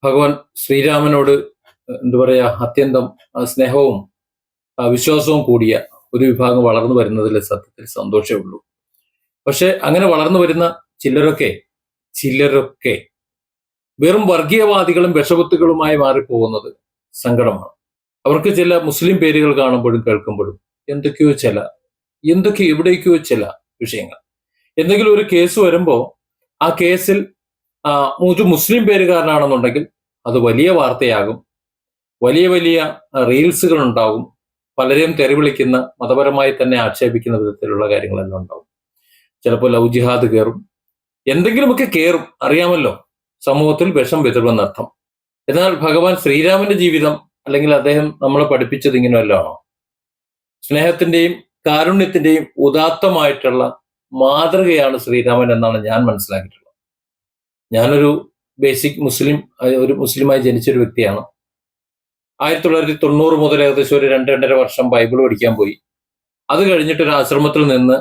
ഭഗവാൻ ശ്രീരാമനോട് എന്താ പറയാ അത്യന്തം സ്നേഹവും വിശ്വാസവും കൂടിയ ഒരു വിഭാഗം വളർന്നു വരുന്നതിൽ സത്യത്തിൽ സന്തോഷമേ ഉള്ളൂ. പക്ഷെ അങ്ങനെ വളർന്നു വരുന്ന ചിലരൊക്കെ ചിലരൊക്കെ വെറും വർഗീയവാദികളും വിഷവത്തുകളുമായി മാറിപ്പോകുന്നത് സങ്കടമാണ്. അവർക്ക് ചില മുസ്ലിം പേരുകൾ കാണുമ്പോഴും കേൾക്കുമ്പോഴും എന്തൊക്കെയോ എവിടേക്കോ ചില വിഷയങ്ങൾ, എന്തെങ്കിലും ഒരു കേസ് വരുമ്പോൾ ആ കേസിൽ ഒരു മുസ്ലിം പേരുകാരനാണെന്നുണ്ടെങ്കിൽ അത് വലിയ വാർത്തയാകും, വലിയ വലിയ റീൽസുകൾ ഉണ്ടാകും, പലരെയും തെറിവിളിക്കുന്ന മതപരമായി തന്നെ ആക്ഷേപിക്കുന്ന വിധത്തിലുള്ള കാര്യങ്ങളെല്ലാം ഉണ്ടാവും. ചിലപ്പോൾ ലവ് ജിഹാദ് കയറും, എന്തെങ്കിലുമൊക്കെ കയറും. അറിയാമല്ലോ, സമൂഹത്തിൽ വിഷം വിതറുമെന്നർത്ഥം. എന്നാൽ ഭഗവാൻ ശ്രീരാമന്റെ ജീവിതം അല്ലെങ്കിൽ അദ്ദേഹം നമ്മളെ പഠിപ്പിച്ചത് ഇങ്ങനെയല്ലാണോ? സ്നേഹത്തിന്റെയും കാരുണ്യത്തിന്റെയും ഉദാത്തമായിട്ടുള്ള മാതൃകയാണ് ശ്രീരാമൻ എന്നാണ് ഞാൻ മനസ്സിലാക്കിയിട്ടുള്ളത്. ഞാനൊരു ബേസിക് ഒരു മുസ്ലിമായി ജനിച്ചൊരു വ്യക്തിയാണ്. 1990 മുതൽ ഏകദേശം ഒരു 2-2.5 വർഷം ബൈബിൾ പഠിക്കാൻ പോയി. അത് കഴിഞ്ഞിട്ട് ഒരു ആശ്രമത്തിൽ നിന്ന്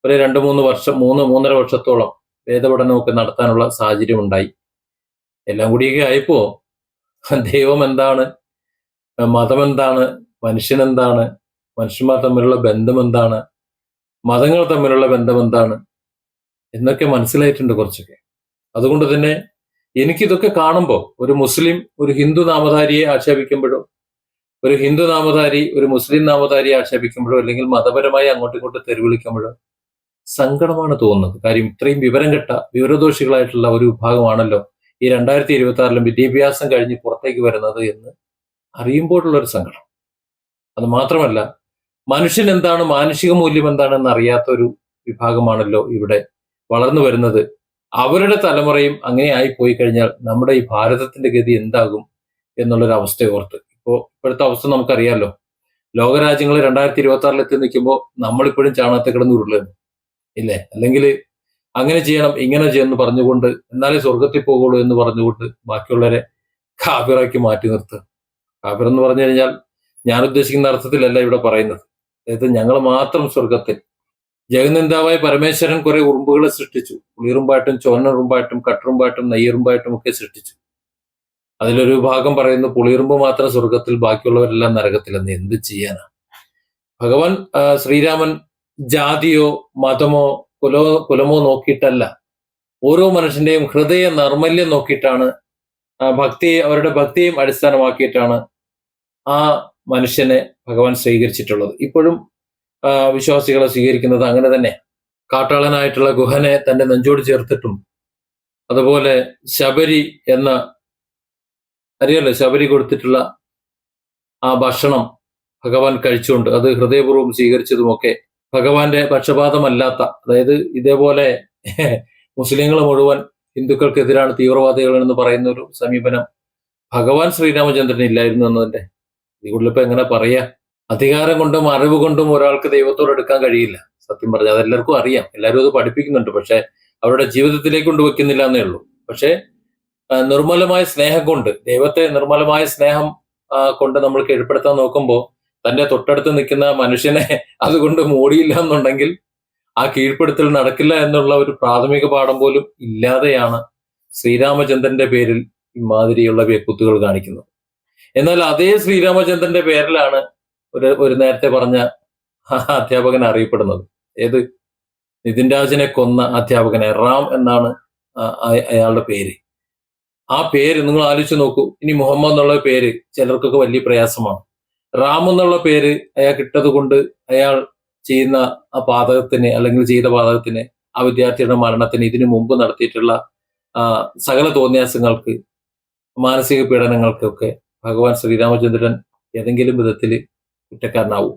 ഒരു 2-3 വർഷം 3-3.5 വർഷത്തോളം വേദപഠനമൊക്കെ നടത്താനുള്ള സാഹചര്യം ഉണ്ടായി. എല്ലാം കൂടിയൊക്കെ ആയപ്പോ ദൈവം എന്താണ്, മതം എന്താണ്, മനുഷ്യൻ എന്താണ്, മനുഷ്യന്മാർ തമ്മിലുള്ള ബന്ധം എന്താണ്, മതങ്ങൾ തമ്മിലുള്ള ബന്ധം എന്താണ് എന്നൊക്കെ മനസ്സിലായിട്ടുണ്ട് കുറച്ചൊക്കെ. അതുകൊണ്ട് തന്നെ എനിക്കിതൊക്കെ കാണുമ്പോൾ ഒരു മുസ്ലിം ഒരു ഹിന്ദു നാമധാരിയെ ആക്ഷേപിക്കുമ്പോഴോ, ഒരു ഹിന്ദു നാമധാരി ഒരു മുസ്ലിം നാമധാരിയെ ആക്ഷേപിക്കുമ്പോഴോ, അല്ലെങ്കിൽ മതപരമായി അങ്ങോട്ടും ഇങ്ങോട്ടും തെരുവിളിക്കുമ്പോഴോ സങ്കടമാണ് തോന്നുന്നത്. കാര്യം ഇത്രയും വിവരം കെട്ട വിവരദോഷികളായിട്ടുള്ള ഒരു വിഭാഗമാണല്ലോ ഈ 2026 വിദ്യാഭ്യാസം കഴിഞ്ഞ് പുറത്തേക്ക് വരുന്നത് എന്ന് അറിയുമ്പോഴുള്ളൊരു സങ്കടം. അത് മാത്രമല്ല, മനുഷ്യൻ എന്താണ്, മാനുഷിക മൂല്യം എന്താണെന്ന് അറിയാത്ത ഒരു വിഭാഗമാണല്ലോ ഇവിടെ വളർന്നു വരുന്നത്. അവരുടെ തലമുറയും അങ്ങനെ ആയി പോയി കഴിഞ്ഞാൽ നമ്മുടെ ഈ ഭാരതത്തിന്റെ ഗതി എന്താകും എന്നുള്ളൊരു അവസ്ഥ ഓർത്ത്. ഇപ്പോഴത്തെ അവസ്ഥ നമുക്കറിയാലോ. ലോകരാജ്യങ്ങൾ 2026 എത്തി നിൽക്കുമ്പോൾ നമ്മളിപ്പോഴും ചാണകത്തെ കിടന്ന് ഉരുളുകയാണ് ഇല്ലേ? അല്ലെങ്കിൽ അങ്ങനെ ചെയ്യണം ഇങ്ങനെ ചെയ്യണം പറഞ്ഞുകൊണ്ട്, എന്നാലേ സ്വർഗത്തിൽ പോകുള്ളൂ എന്ന് പറഞ്ഞുകൊണ്ട് ബാക്കിയുള്ളവരെ കാഫിറാക്കി മാറ്റി നിർത്തുക. കാഫിർ എന്ന് പറഞ്ഞു കഴിഞ്ഞാൽ ഞാൻ ഉദ്ദേശിക്കുന്ന അർത്ഥത്തിലല്ല ഇവിടെ പറയുന്നത്. അതായത് ഞങ്ങൾ മാത്രം സ്വർഗത്തിൽ. ജഗന്നിന്ദാവായ പരമേശ്വരൻ കുറെ ഉറുമ്പുകളെ സൃഷ്ടിച്ചു. പുളിയുറുമ്പായിട്ടും ചോനുറുമ്പായിട്ടും കട്ടുറുമ്പായിട്ടും നെയ്യുറുമ്പായിട്ടും ഒക്കെ സൃഷ്ടിച്ചു. അതിലൊരു ഭാഗം പറയുന്നു പുളിയുറുമ്പ് മാത്രം സ്വർഗത്തിൽ, ബാക്കിയുള്ളവരെല്ലാം നരകത്തിലെന്ന്. എന്ത് ചെയ്യാനാ? ഭഗവാൻ ശ്രീരാമൻ ജാതിയോ മതമോ കുലമോ നോക്കിയിട്ടല്ല, ഓരോ മനുഷ്യന്റെയും ഹൃദയ നൈർമല്യം നോക്കിയിട്ടാണ്, അവരുടെ ഭക്തിയെയും അടിസ്ഥാനമാക്കിയിട്ടാണ് ആ മനുഷ്യനെ ഭഗവാൻ സ്വീകരിച്ചിട്ടുള്ളത്. ഇപ്പോഴും വിശ്വാസികളെ സ്വീകരിക്കുന്നത് അങ്ങനെ തന്നെ. കാട്ടാളനായിട്ടുള്ള ഗുഹനെ തന്റെ നെഞ്ചോട് ചേർത്തിട്ടും, അതുപോലെ ശബരി എന്ന അറിയാലോ, ശബരി കൊടുത്തിട്ടുള്ള ആ ഭക്ഷണം ഭഗവാൻ കഴിച്ചുകൊണ്ട് അത് ഹൃദയപൂർവ്വം സ്വീകരിച്ചതുമൊക്കെ ഭഗവാന്റെ പക്ഷപാതമല്ലാത്ത, അതായത് ഇതേപോലെ മുസ്ലിങ്ങൾ മുഴുവൻ ഹിന്ദുക്കൾക്കെതിരാണ്, തീവ്രവാദികൾ എന്ന് പറയുന്ന ഒരു സമീപനം ഭഗവാൻ ശ്രീരാമചന്ദ്രൻ ഇല്ലായിരുന്നു എന്നതിന്റെ ഇതിൽ എങ്ങനെ പറയാ? അധികാരം കൊണ്ടും അറിവ് കൊണ്ടും ഒരാൾക്ക് ദൈവത്തോട് എടുക്കാൻ കഴിയില്ല. സത്യം പറഞ്ഞാൽ അതെല്ലാവർക്കും അറിയാം, എല്ലാവരും അത് പഠിപ്പിക്കുന്നുണ്ട്. പക്ഷെ അവരുടെ ജീവിതത്തിലേക്ക് കൊണ്ടുവയ്ക്കുന്നില്ല എന്നേ ഉള്ളൂ. പക്ഷെ നിർമ്മലമായ സ്നേഹം കൊണ്ട്, ദൈവത്തെ നിർമ്മലമായ സ്നേഹം കൊണ്ട് നമ്മൾ കീഴ്പ്പെടുത്താൻ നോക്കുമ്പോൾ തന്റെ തൊട്ടടുത്ത് നിൽക്കുന്ന മനുഷ്യനെ അതുകൊണ്ട് മൂടിയില്ല എന്നുണ്ടെങ്കിൽ ആ കീഴ്പ്പെടുത്തൽ നടക്കില്ല എന്നുള്ള ഒരു പ്രാഥമിക പാഠം പോലും ഇല്ലാതെയാണ് ശ്രീരാമചന്ദ്രന്റെ പേരിൽ ഇമാതിരിയുള്ള വ്യക്തിത്വങ്ങൾ കാണിക്കുന്നത്. എന്നാൽ അതേ ശ്രീരാമചന്ദ്രന്റെ പേരിലാണ് ഒരു നേരത്തെ പറഞ്ഞ അധ്യാപകൻ അറിയപ്പെടുന്നത്. ഏത്? നിതിൻ രാജിനെ കൊന്ന അധ്യാപകനെ, റാം എന്നാണ് അയാളുടെ പേര്. ആ പേര് നിങ്ങൾ ആലോചിച്ച് നോക്കൂ. ഇനി മുഹമ്മദ് എന്നുള്ള പേര് ചിലർക്കൊക്കെ വലിയ പ്രയാസമാണ്. റാം എന്നുള്ള പേര് അയാൾക്ക് ഇട്ടത് കൊണ്ട് അയാൾ ചെയ്യുന്ന ആ പാതകത്തിന്, അല്ലെങ്കിൽ ചെയ്ത പാതകത്തിന്, ആ വിദ്യാർത്ഥിയുടെ മരണത്തിന്, ഇതിനു മുമ്പ് നടത്തിയിട്ടുള്ള സകല തോന്നിയാസങ്ങൾക്ക്, മാനസിക പീഡനങ്ങൾക്കൊക്കെ ഭഗവാൻ ശ്രീരാമചന്ദ്രൻ ഏതെങ്കിലും വിധത്തിൽ കുറ്റക്കാരനാവും?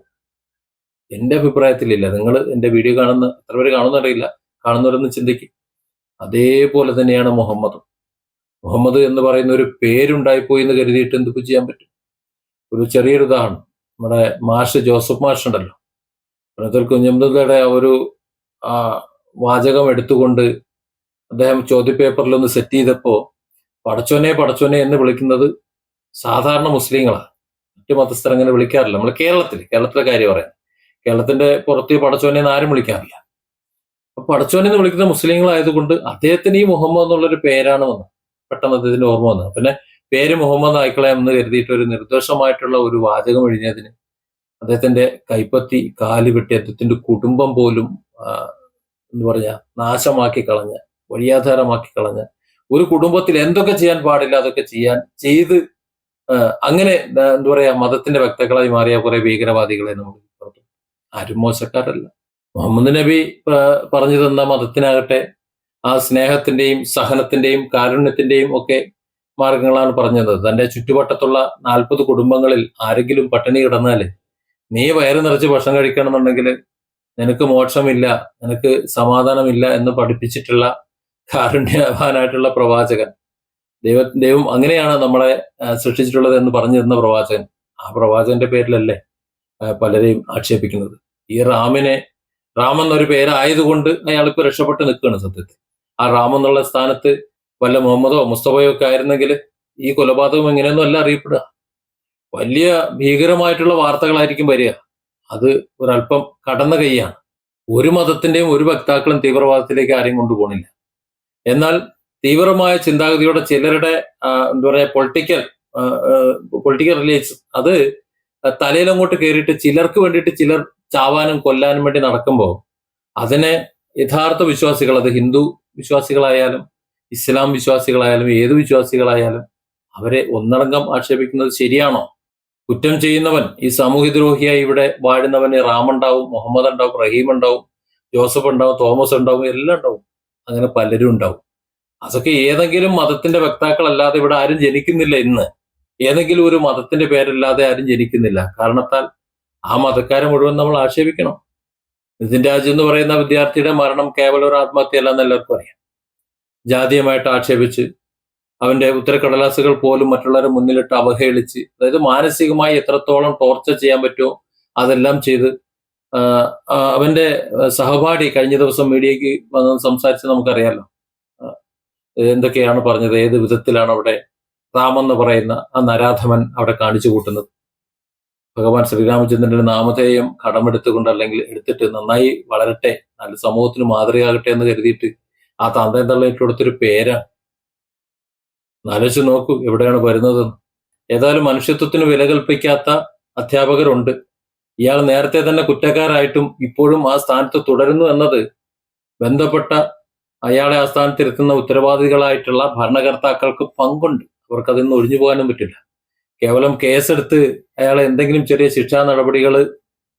എന്റെ അഭിപ്രായത്തിലില്ല. നിങ്ങൾ എന്റെ വീഡിയോ കാണുന്ന എത്ര പേര് കാണുന്നറിയില്ല, കാണുന്നവരൊന്ന് ചിന്തിക്കും. അതേപോലെ തന്നെയാണ് മുഹമ്മദ് എന്ന് പറയുന്ന ഒരു പേരുണ്ടായിപ്പോയി എന്ന് കരുതിയിട്ട് എന്തൊക്കെ ചെയ്യാൻ പറ്റും? ഒരു ചെറിയൊരു ഉദാഹരണം, നമ്മുടെ ജോസഫ് മാഷ് ഉണ്ടല്ലോ, പ്രഫുൽ കുഞ്ഞമ്പുയുടെ ഒരു വാചകം എടുത്തുകൊണ്ട് അദ്ദേഹം ചോദ്യപേപ്പറിലൊന്ന് സെറ്റ് ചെയ്തപ്പോ പടച്ചോനെ എന്ന് വിളിക്കുന്നത് സാധാരണ മുസ്ലിങ്ങളാണ്. മറ്റു മതസ്ഥർ അങ്ങനെ വിളിക്കാറില്ല. നമ്മൾ കേരളത്തിലെ കാര്യം പറയാം. കേരളത്തിന്റെ പുറത്ത് പടച്ചോനെ ആരും വിളിക്കാറില്ല. അപ്പൊ പടച്ചോനെ എന്ന് വിളിക്കുന്ന മുസ്ലിങ്ങളായതുകൊണ്ട് അദ്ദേഹത്തിന് ഈ മുഹമ്മദ് എന്നുള്ളൊരു പേരാണ് വന്നത്. പെട്ടെന്ന് അദ്ദേഹത്തിന്റെ ഓർമ്മ വന്നത്. പിന്നെ പേര് മുഹമ്മദ് ആയിക്കളയാം എന്ന് കരുതിയിട്ട് ഒരു നിർദ്ദോഷമായിട്ടുള്ള ഒരു വാചകം എഴുതിയതിന് അദ്ദേഹത്തിന്റെ കൈപ്പത്തി കാല് വെട്ടി അദ്ദേഹത്തിന്റെ കുടുംബം പോലും എന്താ പറയാ നാശമാക്കി കളഞ്ഞ, വഴിയാധാരമാക്കി കളഞ്ഞ ഒരു കുടുംബത്തിൽ എന്തൊക്കെ ചെയ്യാൻ പാടില്ല അതൊക്കെ ചെയ്ത് അങ്ങനെ എന്താ പറയാ മതത്തിന്റെ വക്താക്കളായി മാറിയ കുറെ ഭീകരവാദികളെ നമ്മൾ ആരും മോശക്കാരല്ല. മുഹമ്മദ് നബി പറഞ്ഞു തന്ന മതത്തിനാകട്ടെ ആ സ്നേഹത്തിന്റെയും സഹനത്തിന്റെയും കാരുണ്യത്തിന്റെയും ഒക്കെ മാർഗങ്ങളാണ് പറഞ്ഞത്. തന്റെ ചുറ്റുവട്ടത്തുള്ള 40 കുടുംബങ്ങളിൽ ആരെങ്കിലും പട്ടിണി കിടന്നാല് നീ വയറ് നിറച്ച് ഭക്ഷണം കഴിക്കണമെന്നുണ്ടെങ്കിൽ നിനക്ക് മോക്ഷമില്ല, നിനക്ക് സമാധാനമില്ല എന്ന് പഠിപ്പിച്ചിട്ടുള്ള കാരുണ്യവാനായിട്ടുള്ള പ്രവാചകൻ. ദൈവം അങ്ങനെയാണ് നമ്മളെ സൃഷ്ടിച്ചിട്ടുള്ളത് എന്ന് പറഞ്ഞു തന്ന പ്രവാചകൻ. ആ പ്രവാചകന്റെ പേരിലല്ലേ പലരെയും ആക്ഷേപിക്കുന്നത്. ഈ റാം എന്നൊരു പേരായതുകൊണ്ട് അയാളിപ്പോ രക്ഷപ്പെട്ട് നിൽക്കുകയാണ് സത്യത്തിൽ. ആ റാം എന്നുള്ള സ്ഥാനത്ത് വല്ല മുഹമ്മദോ മുസ്തഫയോ ഒക്കെ ആയിരുന്നെങ്കിൽ ഈ കൊലപാതകം എങ്ങനെയൊന്നും അല്ല അറിയപ്പെടുക. വലിയ ഭീകരമായിട്ടുള്ള വാർത്തകളായിരിക്കും വരിക. അത് ഒരല്പം കടന്ന കൈയാണ്. ഒരു മതത്തിന്റെയും ഒരു വക്താക്കളും തീവ്രവാദത്തിലേക്ക് ആരെയും കൊണ്ടുപോകണില്ല. എന്നാൽ തീവ്രമായ ചിന്താഗതിയോടെ ചിലരുടെ എന്താ പറയാ പൊളിറ്റിക്കൽ റിലേഷൻ അത് തലയിലങ്ങോട്ട് കയറിയിട്ട് ചിലർക്ക് വേണ്ടിയിട്ട് ചിലർ ചാവാനും കൊല്ലാനും വേണ്ടി നടക്കുമ്പോൾ അതിനെ യഥാർത്ഥ വിശ്വാസികൾ, അത് ഹിന്ദു വിശ്വാസികളായാലും ഇസ്ലാം വിശ്വാസികളായാലും ഏത് വിശ്വാസികളായാലും അവരെ ഒന്നടങ്കം ആക്ഷേപിക്കുന്നത് ശരിയാണോ? കുറ്റം ചെയ്യുന്നവൻ, ഈ സാമൂഹ്യദ്രോഹിയായി ഇവിടെ വാഴുന്നവന് റാം ഉണ്ടാവും, മുഹമ്മദ് ഉണ്ടാവും, റഹീം ഉണ്ടാവും, ജോസഫ് ഉണ്ടാവും, തോമസ് ഉണ്ടാവും, എല്ലാം ഉണ്ടാവും. അങ്ങനെ പലരും ഉണ്ടാവും. അതൊക്കെ ഏതെങ്കിലും മതത്തിന്റെ വക്താക്കളല്ലാതെ ഇവിടെ ആരും ജനിക്കുന്നില്ല. ഇന്ന് ഏതെങ്കിലും ഒരു മതത്തിന്റെ പേരല്ലാതെ ആരും ജനിക്കുന്നില്ല. കാരണത്താൽ ആ മതക്കാരെ മുഴുവൻ നമ്മൾ ആക്ഷേപിക്കണം. നിതിൻ രാജ് എന്ന് പറയുന്ന വിദ്യാർത്ഥിയുടെ മരണം കേവലം ഒരു ആത്മഹത്യയല്ല എന്ന് എല്ലാവർക്കും അറിയാം. ജാതീയമായിട്ട് ആക്ഷേപിച്ച് അവന്റെ ഉത്തരക്കടലാസുകൾ പോലും മറ്റുള്ളവരെ മുന്നിലിട്ട് അവഹേളിച്ച്, അതായത് മാനസികമായി എത്രത്തോളം ടോർച്ചർ ചെയ്യാൻ പറ്റുമോ അതെല്ലാം ചെയ്ത് അവന്റെ സഹപാഠി കഴിഞ്ഞ ദിവസം മീഡിയക്ക് വന്ന് സംസാരിച്ച് നമുക്കറിയാലോ എന്തൊക്കെയാണ് പറഞ്ഞത്, ഏത് വിധത്തിലാണ് അവിടെ റാമെന്ന് പറയുന്ന ആ നരാധമൻ അവിടെ കാണിച്ചു കൂട്ടുന്നത്. ഭഗവാൻ ശ്രീരാമചന്ദ്രന്റെ നാമധേയം കടമെടുത്തുകൊണ്ട് അല്ലെങ്കിൽ എടുത്തിട്ട് നന്നായി വളരട്ടെ, നല്ല സമൂഹത്തിന് മാതൃകയാകട്ടെ എന്ന് കരുതിയിട്ട് ആ തന്തയും തള്ളയിട്ട് കൊടുത്തൊരു പേരാണ്. ആലോചിച്ച് നോക്കൂ എവിടെയാണ് വരുന്നതെന്ന്. ഏതായാലും മനുഷ്യത്വത്തിന് വില കൽപ്പിക്കാത്ത അധ്യാപകരുണ്ട്. ഇയാൾ നേരത്തെ തന്നെ കുറ്റക്കാരായിട്ടും ഇപ്പോഴും ആ സ്ഥാനത്ത് തുടരുന്നു എന്നത് ബന്ധപ്പെട്ട അയാളെ ആ സ്ഥാനത്തിരുത്തുന്ന ഉത്തരവാദികളായിട്ടുള്ള ഭരണകർത്താക്കൾക്ക് പങ്കുണ്ട്. അവർക്ക് അതിൽ നിന്ന് ഒഴിഞ്ഞു പോകാനും പറ്റില്ല. കേവലം കേസെടുത്ത് അയാളെ എന്തെങ്കിലും ചെറിയ ശിക്ഷാ നടപടികൾ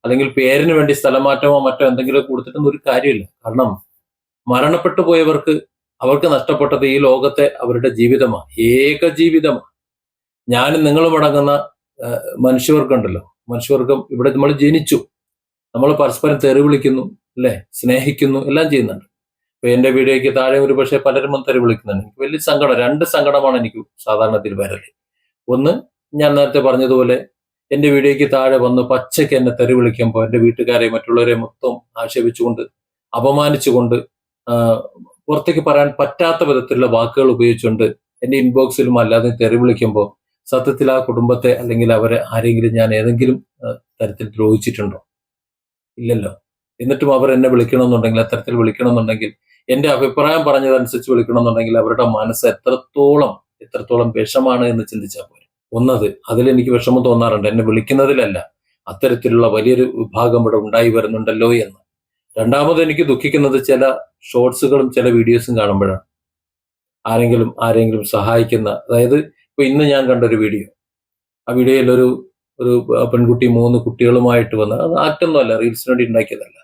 അല്ലെങ്കിൽ പേരിന് വേണ്ടി സ്ഥലമാറ്റമോ മറ്റോ എന്തെങ്കിലും കൊടുത്തിട്ടൊന്നും ഒരു കാര്യമില്ല. കാരണം മരണപ്പെട്ടു പോയവർക്ക് അവർക്ക് നഷ്ടപ്പെട്ടത് ഈ ലോകത്തെ അവരുടെ ജീവിതമാണ്, ഏക ജീവിതമാണ്. ഞാനും നിങ്ങളും അടങ്ങുന്ന മനുഷ്യവർഗമുണ്ടല്ലോ, മനുഷ്യവർഗം ഇവിടെ നമ്മൾ ജനിച്ചു, നമ്മൾ പരസ്പരം തെറി വിളിക്കുന്നു അല്ലെ, സ്നേഹിക്കുന്നു, എല്ലാം ചെയ്യുന്നുണ്ട്. ഇപ്പൊ എന്റെ വീഡിയോയ്ക്ക് താഴെ ഒരു പക്ഷേ പലരും തെറി വിളിക്കുന്നുണ്ട്. എനിക്ക് വലിയ സങ്കടം, 2 സങ്കടമാണ് എനിക്ക് സാധാരണത്തിൽ വരല്. ഒന്ന്, ഞാൻ നേരത്തെ പറഞ്ഞതുപോലെ എന്റെ വീഡിയോയ്ക്ക് താഴെ വന്ന് പച്ചയ്ക്ക് എന്നെ തെറി വിളിക്കുമ്പോൾ എന്റെ വീട്ടുകാരെ മറ്റുള്ളവരെ മൊത്തം ആക്ഷേപിച്ചുകൊണ്ട് അപമാനിച്ചുകൊണ്ട് പുറത്തേക്ക് പറയാൻ പറ്റാത്ത വിധത്തിലുള്ള വാക്കുകൾ ഉപയോഗിച്ചുകൊണ്ട് എന്റെ ഇൻബോക്സിലും അല്ലാതെ തെറി വിളിക്കുമ്പോൾ സത്യത്തിൽ ആ കുടുംബത്തെ അല്ലെങ്കിൽ അവരെ ആരെങ്കിലും ഞാൻ ഏതെങ്കിലും തരത്തിൽ ദ്രോഹിച്ചിട്ടുണ്ടോ? ഇല്ലല്ലോ. എന്നിട്ടും അവർ എന്നെ വിളിക്കണമെന്നുണ്ടെങ്കിൽ, അത്തരത്തിൽ വിളിക്കണമെന്നുണ്ടെങ്കിൽ, എന്റെ അഭിപ്രായം പറഞ്ഞതനുസരിച്ച് വിളിക്കണമെന്നുണ്ടെങ്കിൽ അവരുടെ മനസ്സ് എത്രത്തോളം വിഷമാണ് എന്ന് ചിന്തിച്ചാൽ പോരെ. ഒന്നത് അതിലെനിക്ക് വിഷമം തോന്നാറുണ്ട്, എന്നെ വിളിക്കുന്നതിലല്ല, അത്തരത്തിലുള്ള വലിയൊരു വിഭാഗം ഇവിടെ ഉണ്ടായി വരുന്നുണ്ടല്ലോ എന്ന്. രണ്ടാമത് എനിക്ക് ദുഃഖിക്കുന്നത് ചില ഷോർട്സുകളും ചില വീഡിയോസും കാണുമ്പോഴാണ്. ആരെങ്കിലും സഹായിക്കുന്ന, അതായത് ഇപ്പൊ ഇന്ന് ഞാൻ കണ്ട ഒരു വീഡിയോ, ആ വീഡിയോയിൽ ഒരു പെൺകുട്ടി 3 കുട്ടികളുമായിട്ട് വന്ന്, അത് ആക്റ്റൊന്നുമല്ല, റീൽസിന് വേണ്ടി ഉണ്ടാക്കിയതല്ല,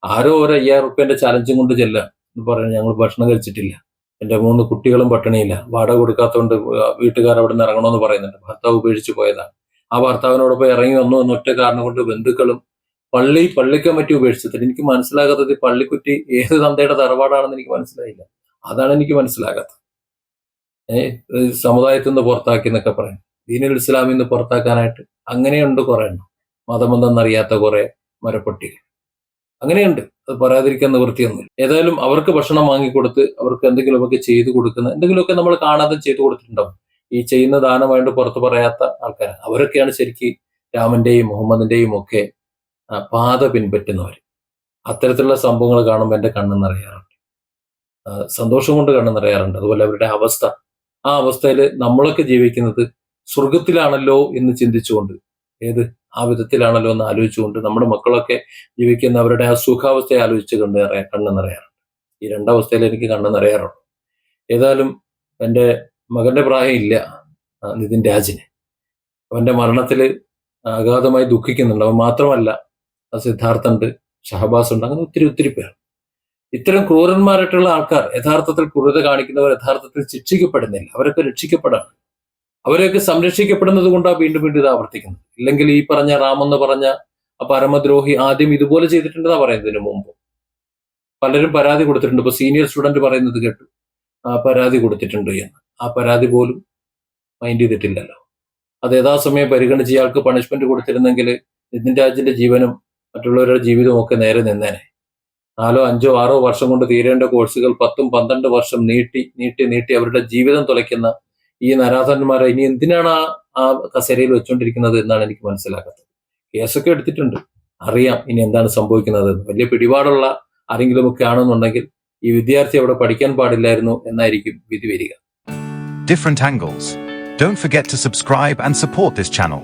ആരോ ഒരു 5000 റുപ്യന്റെ ചലഞ്ചും കൊണ്ട് ചെല്ലാം എന്ന് പറയുന്നത്, ഞങ്ങൾ ഭക്ഷണം കഴിച്ചിട്ടില്ല, എന്റെ 3 കുട്ടികളും പട്ടിണിയില്ല, വാടക കൊടുക്കാത്തതുകൊണ്ട് വീട്ടുകാർ അവിടെ നിന്ന് ഇറങ്ങണമെന്ന് പറയുന്നുണ്ട്, ഭർത്താവ് ഉപേക്ഷിച്ച് പോയതാണ്, ആ ഭർത്താവിനോടൊപ്പം ഇറങ്ങി വന്നു എന്നൊറ്റ കാരണം കൊണ്ട് ബന്ധുക്കളും പള്ളി കമ്മിറ്റി ഉപേക്ഷിച്ചിട്ട്. എനിക്ക് മനസ്സിലാകാത്തത് പള്ളിക്കുറ്റി ഏത് തന്തയുടെ തറവാടാണെന്ന് എനിക്ക് മനസ്സിലായില്ല. അതാണ് എനിക്ക് മനസ്സിലാകാത്തത്. സമുദായത്തിൽ നിന്ന് പുറത്താക്കി എന്നൊക്കെ പറയും, ദീനുൽ ഇസ്ലാമിൽ നിന്ന് പുറത്താക്കാനായിട്ട് അങ്ങനെയുണ്ട് കുറെ എണ്ണം, മതമെന്തെന്നറിയാത്ത കുറെ മരപ്പട്ടികൾ അങ്ങനെയുണ്ട്. അത് പറയാതിരിക്കാൻ നിവൃത്തിയൊന്നുമില്ല. ഏതായാലും അവർക്ക് ഭക്ഷണം വാങ്ങിക്കൊടുത്ത് അവർക്ക് എന്തെങ്കിലുമൊക്കെ ചെയ്തു കൊടുക്കുന്ന, എന്തെങ്കിലുമൊക്കെ നമ്മൾ കാണാതെ ചെയ്തു കൊടുത്തിട്ടുണ്ടാവും. ഈ ചെയ്യുന്ന ദാനമായിട്ട് പുറത്ത് പറയാത്ത ആൾക്കാർ, അവരൊക്കെയാണ് ശരിക്കും രാമന്റെയും മുഹമ്മദിന്റെയും ഒക്കെ പാത പിൻപറ്റുന്നവർ. അത്തരത്തിലുള്ള സംഭവങ്ങൾ കാണുമ്പോൾ എന്റെ കണ്ണ് നിറയാറുണ്ട്, സന്തോഷം കൊണ്ട് കണ്ണ് നിറയാറുണ്ട്. അതുപോലെ അവരുടെ അവസ്ഥ ആ അവസ്ഥയിൽ നമ്മളൊക്കെ ജീവിക്കുന്നത് സ്വർഗത്തിലാണല്ലോ എന്ന് ചിന്തിച്ചുകൊണ്ട്, ആ വിധത്തിലാണല്ലോ എന്ന് ആലോചിച്ചുകൊണ്ട് നമ്മുടെ മക്കളൊക്കെ ജീവിക്കുന്ന അവരുടെ ആ സുഖാവസ്ഥയെ ആലോചിച്ച് കണ്ണ് നിറയാറുണ്ട്. ഈ രണ്ടവസ്ഥയിൽ എനിക്ക് കണ്ണ് നിറയാറുണ്ട്. ഏതായാലും എൻ്റെ മകന്റെ പ്രായം ഇല്ല നിതിൻ രാജിന്. അവന്റെ മരണത്തിൽ അഗാധമായി ദുഃഖിക്കുന്നുണ്ട്. അവൻ മാത്രമല്ല, സിദ്ധാർത്ഥുണ്ട്, ഷഹബാസ് ഉണ്ട്, അങ്ങനെ ഒത്തിരി ഒത്തിരി പേർ. ഇത്തരം ക്രൂരന്മാരായിട്ടുള്ള ആൾക്കാർ, യഥാർത്ഥത്തിൽ ക്രൂരത കാണിക്കുന്നവർ യഥാർത്ഥത്തിൽ ശിക്ഷിക്കപ്പെടുന്നില്ല. അവരൊക്കെ രക്ഷിക്കപ്പെടാണ്. അവരെയൊക്കെ സംരക്ഷിക്കപ്പെടുന്നത് കൊണ്ടാണ് വീണ്ടും വീണ്ടും ഇത് ആവർത്തിക്കുന്നത്. ഇല്ലെങ്കിൽ ഈ പറഞ്ഞ റാം എന്ന് പറഞ്ഞ ആ പരമദ്രോഹി ആദ്യം ഇതുപോലെ ചെയ്തിട്ടുണ്ടെന്നാ പറയുന്നതിന് മുമ്പ് പലരും പരാതി കൊടുത്തിട്ടുണ്ട്. ഇപ്പൊ സീനിയർ സ്റ്റുഡന്റ് പറയുന്നത് കേട്ടു, പരാതി കൊടുത്തിട്ടുണ്ട് എന്ന്. ആ പരാതി പോലും മൈൻഡ് ചെയ്തിട്ടില്ലല്ലോ. അത് യഥാസമയം പരിഗണിച്ച് ഇയാൾക്ക് പണിഷ്മെന്റ് കൊടുത്തിരുന്നെങ്കിൽ നിതിൻ രാജിന്റെ ജീവനും മറ്റുള്ളവരുടെ ജീവിതവും ഒക്കെ നേരെ നിന്നേനെ. 4, 5, 6 വർഷം കൊണ്ട് തീരേണ്ട കോഴ്സുകൾ 10, 12 വർഷം നീട്ടി അവരുടെ ജീവിതം തുലയ്ക്കുന്ന ഈ നരാധന്മാരെ ഇനി എന്തിനാണ് ആ കസേരയിൽ വെച്ചുകൊണ്ടിരിക്കുന്നത് എന്നാണ് എനിക്ക് മനസ്സിലാക്കുന്നത്. കേസൊക്കെ എടുത്തിട്ടുണ്ട്, അറിയാം ഇനി എന്താണ് സംഭവിക്കുന്നത്. വലിയ പിടിപാടുള്ള ആരെങ്കിലും ഒക്കെ ആണെന്നുണ്ടെങ്കിൽ ഈ വിദ്യാർത്ഥി അവിടെ പഠിക്കാൻ പാടില്ലായിരുന്നു എന്നായിരിക്കും വിധി വരിക. Different angles. Don't forget to subscribe and support this channel.